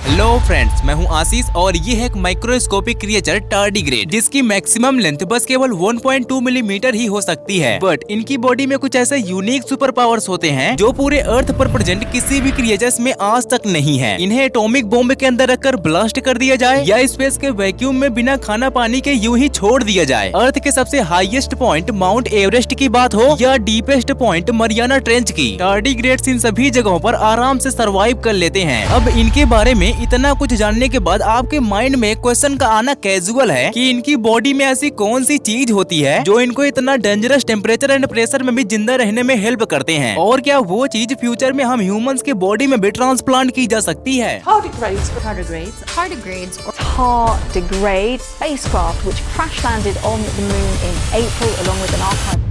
Hello friends, मैं हूं आशीष और ये है एक माइक्रोस्कोपिक क्रिएचर टार्डिग्रेड, जिसकी मैक्सिमम लेंथ बस केवल 1.2 मिलीमीटर ही हो सकती है। बट इनकी बॉडी में कुछ ऐसे यूनिक सुपर पावर्स होते हैं जो पूरे अर्थ पर प्रेजेंट किसी भी क्रिएचर्स में आज तक नहीं है। इन्हें एटॉमिक बॉम्ब के अंदर रखकर ब्लास्ट कर दिया जाए या स्पेस के वैक्यूम में बिना खाना पानी के यूं ही छोड़ दिया जाए, अर्थ के सबसे हाईएस्ट पॉइंट माउंट एवरेस्ट की बात हो या डीपेस्ट पॉइंट मरियाना ट्रेंच की, टार्डिग्रेड्स इन सभी जगहों पर आराम से सर्वाइव कर लेते हैं। अब इनके बारे में इतना कुछ जानने के बाद आपके माइंड में क्वेश्चन का आना कैजुअल है कि इनकी बॉडी में ऐसी कौन सी चीज होती है जो इनको इतना डेंजरस टेम्परेचर एंड प्रेशर में भी जिंदा रहने में हेल्प करते हैं, और क्या वो चीज फ्यूचर में हम ह्यूमंस के बॉडी में भी ट्रांसप्लांट की जा सकती है। Tardigrade spacecraft which crash landed on the moon in April along with an archive.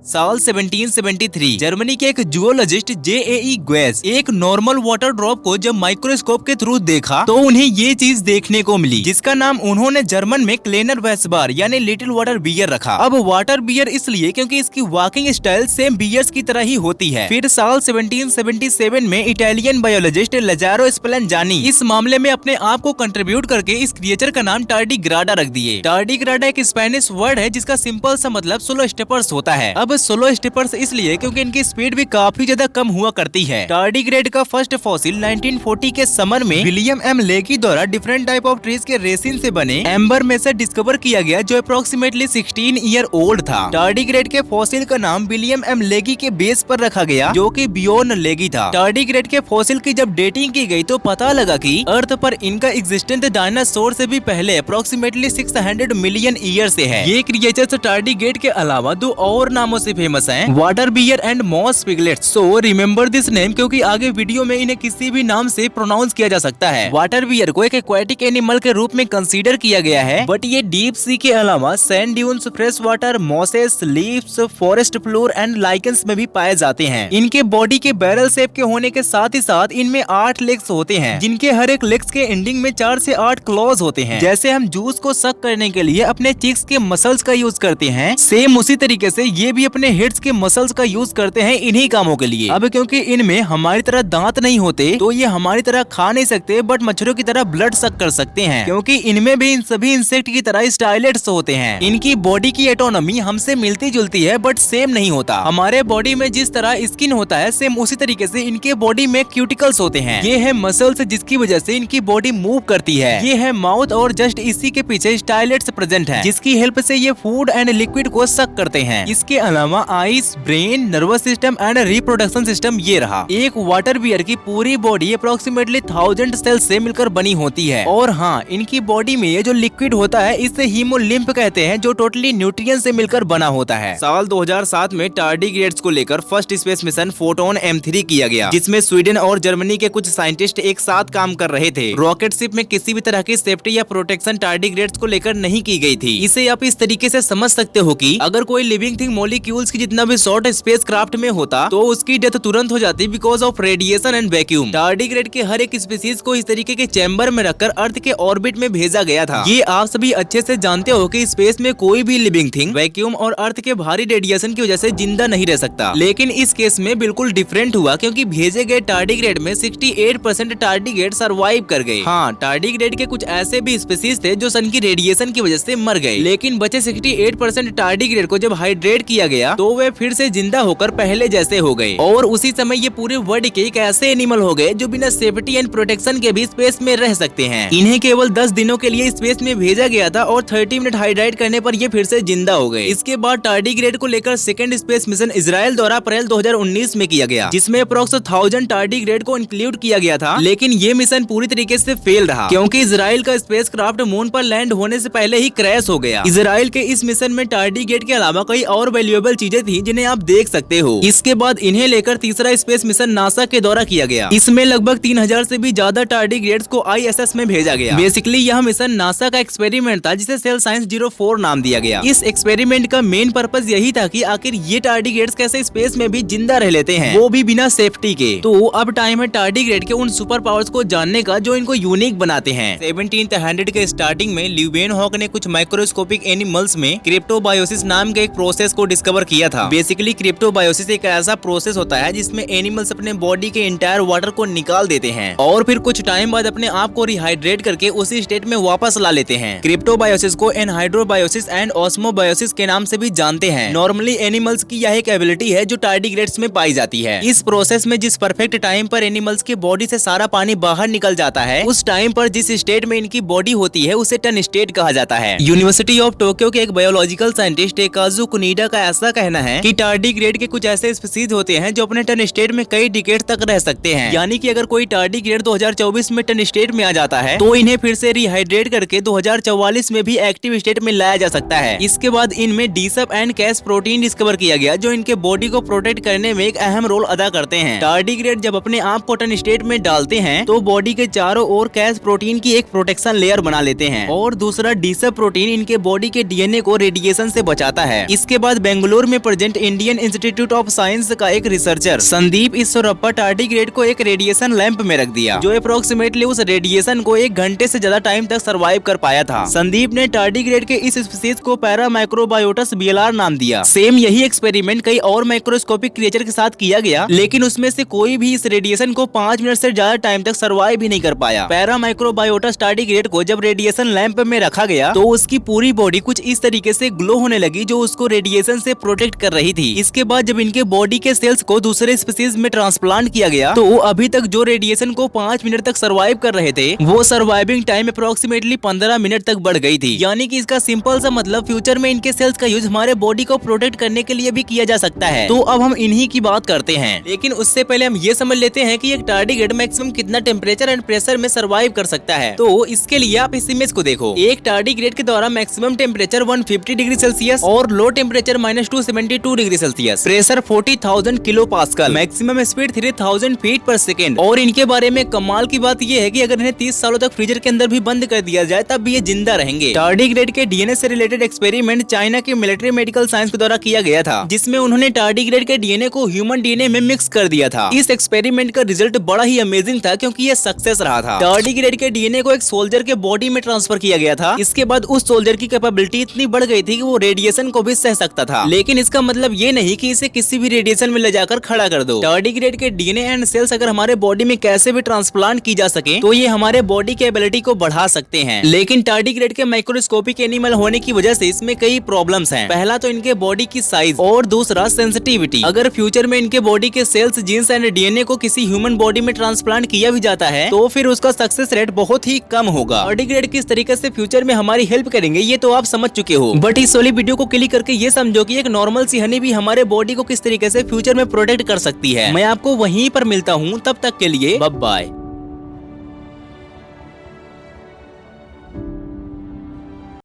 साल 1773 जर्मनी के एक जूलॉजिस्ट J.A.E. ग्वेस एक नॉर्मल वाटर ड्रॉप को जब माइक्रोस्कोप के थ्रू देखा तो उन्हें ये चीज देखने को मिली, जिसका नाम उन्होंने जर्मन में क्लेनर वेस्बार यानी लिटिल वाटर बियर रखा। अब वाटर बियर इसलिए क्योंकि इसकी वॉकिंग स्टाइल सेम बियर्स की तरह ही होती है। फिर साल 1777 में इटालियन बायोलॉजिस्ट लजारो स्पेलेंजानी इस मामले में अपने आप को कंट्रीब्यूट करके इस क्रिएचर का नाम टार्डिग्राडा रख दिए। टार्डिग्राडा एक स्पेनिश वर्ड है जिसका सिंपल सा मतलब सोलो स्टेपर्स होता है। अब सोलो स्टेपर्स इसलिए क्योंकि इनकी स्पीड भी काफी ज्यादा कम हुआ करती है। टार्डिग्रेड का फर्स्ट फॉसिल 1940 के समर में विलियम एम लेगी द्वारा डिफरेंट टाइप ऑफ ट्रीज के रेसिन से बने एम्बर में से डिस्कवर किया गया, जो अप्रोक्सीमेटली 16 ईयर ओल्ड था। टार्डिग्रेड के फॉसिल का नाम विलियम एम लेगी के बेस पर रखा गया, जो कि बियोन लेगी था। टार्डिग्रेड के फॉसिल की जब डेटिंग की गई तो पता लगा कि अर्थ पर इनका एग्जिस्टेंस डायनासोर से भी पहले अप्रोक्सीमेटली 600 मिलियन ईयर से है। ये क्रिएचर्स टार्डिग्रेड के अलावा दो और नामों से फेमस हैं, water bear and moss piglet. So remember this name क्योंकि आगे वीडियो में इन्हें किसी भी नाम से प्रोनाउंस किया जा सकता है। वाटर बियर को एक एक्वाटिक एनिमल के रूप में कंसीडर किया गया है, बट ये डीप सी के अलावा sand dunes, fresh water, mosses, leaves, forest floor and lichens में भी पाए जाते हैं। इनके बॉडी के बैरल शेप के होने के साथ ही साथ इनमें 8 लेग्स होते हैं, जिनके हर एक लेग्स के एंडिंग में 4 से 8 क्लॉज होते हैं। जैसे हम जूस को सक करने के लिए अपने चिक्स के मसल्स का यूज करते हैं, सेम उसी तरीके से ये भी अपने हेड्स के मसल्स का यूज करते हैं इन्हीं कामों के लिए। अब क्योंकि इनमें हमारी तरह दांत नहीं होते तो ये हमारी तरह खा नहीं सकते, बट मच्छरों की तरह ब्लड सक कर सकते हैं, क्योंकि इनमें भी इन सभी इंसेक्ट की तरह स्टाइलेट्स होते हैं। इनकी बॉडी की एटोनॉमी हमसे मिलती जुलती है बट सेम नहीं होता। हमारे बॉडी में जिस तरह स्किन होता है सेम उसी तरीके से इनके बॉडी में क्यूटिकल्स होते हैं। ये है मसल्स जिसकी वजह से इनकी बॉडी मूव करती है। ये है माउथ और जस्ट इसी के पीछे स्टाइलेट्स प्रेजेंट है, जिसकी हेल्प से ये फूड एंड लिक्विड को सक करते हैं। इसके अलावा eyes, brain, nervous system and reproduction system ये रहा। एक वाटर बियर की पूरी बॉडी अप्रोक्सीमेटली 1000 सेल से मिलकर बनी होती है। और हाँ, इनकी बॉडी में ये जो लिक्विड होता है इसे हीमोलिम्फ कहते हैं, जो टोटली न्यूट्रिएंट से मिलकर बना होता है। साल 2007 में टार्डिग्रेड्स को लेकर first space mission photon M3 किया गया, जिसमें स्वीडन और जर्मनी के कुछ साइंटिस्ट एक साथ काम कर रहे थे। रॉकेट शिप में किसी भी तरह की सेफ्टी या प्रोटेक्शन टार्डिग्रेड्स को लेकर नहीं की गई थी। इसे आप इस तरीके से समझ सकते हो कि अगर कोई लिविंग थिंग मॉलिक्यूल्स की जितना भी शॉर्ट स्पेस क्राफ्ट में होता तो उसकी डेथ तुरंत हो जाती because of radiation and vacuum. Tardigrade के हर एक स्पीसीज को इस तरीके के चैम्बर में रखकर अर्थ के ऑर्बिट में भेजा गया था। ये आप सभी अच्छे से जानते हो कि स्पेस में कोई भी लिविंग थिंग वैक्यूम और अर्थ के भारी रेडिएशन की वजह से जिंदा नहीं रह सकता, लेकिन इस केस में बिल्कुल डिफरेंट हुआ, क्योंकि भेजे गए टार्डिग्रेड में 68% टार्डिग्रेड सर्वाइव कर गए। हाँ, टार्डिग्रेड के कुछ ऐसे भी स्पीसीज थे जो सन की रेडिएशन की वजह से मर गए, लेकिन बचे 68% टार्डिग्रेड को जब हाइड्रेट किया गया तो वे फिर से जिंदा होकर पहले जैसे हो गए। और उसी समय ये पूरे वर्ल्ड के एक ऐसे एनिमल हो गए जो बिना सेफ्टी एंड प्रोटेक्शन के भी स्पेस में रह सकते हैं। इन्हें केवल 10 दिनों के लिए स्पेस में भेजा गया था और 30 मिनट हाइड्रेट करने पर ये फिर से जिंदा हो गए। इसके बाद टार्डिग्रेड को लेकर सेकंड स्पेस मिशन इजराइल द्वारा अप्रैल 2019 में किया गया, जिसमें अप्रोक्स 1000 टार्डिग्रेड को इंक्लूड किया गया था, लेकिन ये मिशन पूरी तरीके से फेल रहा, क्योंकि इजराइल का स्पेस क्राफ्ट मून पर लैंड होने से पहले ही क्रैश हो गया। इजराइल के इस मिशन में टार्डिग्रेड के अलावा कई और वैल्यूएबल चीजें थी जिन्हें आप देख सकते हो। इसके बाद इन्हें लेकर तीसरा स्पेस मिशन नासा के द्वारा किया गया। इसमें लगभग 3000 से भी ज्यादा टार्डिग्रेड्स को ISS में भेजा गया। बेसिकली यह मिशन नासा का एक्सपेरिमेंट था जिसे सेल साइंस 04 नाम दिया गया। इस एक्सपेरिमेंट का मेन पर्पस यही था कि आखिर ये टार्डिग्रेड्स कैसे स्पेस में भी जिंदा रह लेते हैं, वो भी बिना सेफ्टी के। तो अब टाइम है टार्डिग्रेड के उन सुपर पावर्स को जानने का जो इनको यूनिक बनाते हैं। 1700 के स्टार्टिंग में ल्यूवेन हॉक ने कुछ माइक्रोस्कोपिक एनिमल्स में क्रिप्टोबायोसिस नाम के एक प्रोसेस को डिस्कवर किया था। बेसिकली क्रिप्टोबायोसिस एक ऐसा प्रोसेस होता है जिसमें एनिमल्स अपने बॉडी के इंटायर वाटर को निकाल देते हैं और फिर कुछ टाइम बाद अपने आप को रिहाइड्रेट करके उसी स्टेट में वापस ला लेते हैं। क्रिप्टोबायोसिस को एनहाइड्रोबायोसिस एंड ऑस्मोबायोसिस के नाम से भी जानते हैं। नॉर्मली एनिमल्स की यह एक एबिलिटी है जो टार्डिग्रेड्स में पाई जाती है। इस प्रोसेस में जिस परफेक्ट टाइम पर एनिमल्स के बॉडी से सारा पानी बाहर निकल जाता है, उस टाइम पर जिस स्टेट में इनकी बॉडी होती है उसे टन स्टेट कहा जाता है। यूनिवर्सिटी ऑफ टोक्यो के एक बायोलॉजिकल साइंटिस्ट टेकाजु कुनिडा का ऐसा कहना है कि टार्डिग्रेड के कुछ ऐसे स्पीसीज होते हैं जो अपने टन स्टेट में कई डिकेड तक रह सकते हैं। यानी कि अगर कोई टार्डिग्रेड 2024 में टन स्टेट में आ जाता है तो इन्हें फिर से रिहाइड्रेट करके 2044 में भी एक्टिव स्टेट में लाया जा सकता है। इसके बाद इनमें डीसप एंड कैस प्रोटीन डिस्कवर किया गया जो इनके बॉडी को प्रोटेक्ट करने में एक अहम रोल अदा करते हैं। टार्डिग्रेड जब अपने आप को टन स्टेट में डालते हैं तो बॉडी के चारों ओर कैस प्रोटीन की एक प्रोटेक्शन लेयर बना लेते हैं और दूसरा डीसप प्रोटीन इनके बॉडी के डीएनए को रेडिएशन से बचाता है। इसके बाद बेंगलुरु में present Indian institute of science का एक रिसर्चर संदीप ईश्वरप्पा टार्डिग्रेड को एक रेडिएशन लैंप में रख दिया जो अप्रोक्सीमेटली उस रेडिएशन को 1 घंटे से ज्यादा टाइम तक सरवाइव कर पाया था। संदीप ने टार्डिग्रेड के इस स्पीसीज को पैरामाइक्रोबायोटस बीएलआर नाम दिया। सेम यही एक्सपेरिमेंट कई और माइक्रोस्कोपिक क्रिएचर के साथ किया गया, लेकिन उसमें से कोई भी इस रेडिएशन को 5 मिनट से ज्यादा टाइम तक सरवाइव भी नहीं कर पाया। पैरामाइक्रोबायोटस टार्डिग्रेड को जब रेडिएशन लैंप में रखा गया तो उसकी पूरी बॉडी कुछ इस तरीके से ग्लो होने लगी जो उसको रेडिएशन से प्रोटेक्ट कर रही थी। इसके बाद जब इनके बॉडी के सेल्स को दूसरे स्पीसीज में ट्रांसप्लांट किया गया तो अभी तक जो रेडिएशन को 5 मिनट तक सरवाइव कर रहे थे वो सर्वाइविंग टाइम अप्रोक्सीमेटली 15 मिनट तक बढ़ गई थी। यानी कि इसका सिंपल सा मतलब फ्यूचर में इनके सेल्स का यूज हमारे बॉडी को प्रोटेक्ट करने के लिए भी किया जा सकता है। तो अब हम इन्हीं की बात करते हैं, लेकिन उससे पहले हम ये समझ लेते हैं कि एक टार्डिग्रेड मैक्सिमम कितना टेम्परेचर एंड प्रेशर में सर्वाइव कर सकता है। तो इसके लिए आप इस इमेज को देखो। एक टार्डिग्रेड के द्वारा मैक्सिमम टेम्परेचर 150 डिग्री सेल्सियस और low temperature -272 degree Celsius, pressure 40,000 kilo pascal, maximum speed 3000 feet पर सेकेंड। और इनके बारे में कमाल की बात यह है कि अगर इन्हें 30 सालों तक फ्रीजर के अंदर भी बंद कर दिया जाए तब भी ये जिंदा रहेंगे। टार्डिग्रेड के डीएनए से रिलेटेड एक्सपेरिमेंट चाइना के मिलिट्री मेडिकल साइंस के द्वारा किया गया था, जिसमें उन्होंने टार्डिग्रेड के डीएनए को ह्यूमन डीएनए में मिक्स कर दिया था। इस एक्सपेरिमेंट का रिजल्ट बड़ा ही अमेजिंग था क्योंकि ये सक्सेस रहा था। टार्डिग्रेड के डीएनए को एक सोल्जर के बॉडी में ट्रांसफर किया गया था। इसके बाद उस सोल्जर की कैपेबिलिटी इतनी बढ़ गई थी कि वो रेडिएशन को भी सह सकता था, लेकिन इसका मतलब ये नहीं कि इसे किसी भी रेडिएशन में ले जाकर खड़ा कर दो। टार्डिग्रेड के डीएनए एंड सेल्स अगर हमारे बॉडी में कैसे भी ट्रांसप्लांट की जा सके तो ये हमारे बॉडी की एबिलिटी को बढ़ा सकते हैं। लेकिन टार्डिग्रेड के माइक्रोस्कोपिक एनिमल होने की वजह से इसमें कई प्रॉब्लम्स हैं। पहला तो इनके बॉडी की साइज और दूसरा सेंसिटिविटी। अगर फ्यूचर में इनके बॉडी के सेल्स, जीन्स एंड डीएनए को किसी ह्यूमन बॉडी में ट्रांसप्लांट किया भी जाता है तो फिर उसका सक्सेस रेट बहुत ही कम होगा। टार्डिग्रेड किस तरीके से फ्यूचर में हमारी हेल्प करेंगे ये तो आप समझ चुके हो, बट इस वाली वीडियो को क्लिक करके ये समझो कि एक नॉर्मल सी हनी भी हमारे बॉडी को किस तरीके से फ्यूचर में प्रोटेक्ट कर सकती है। मैं आपको वहीं पर मिलता हूँ, तब तक के लिए बाय बाय।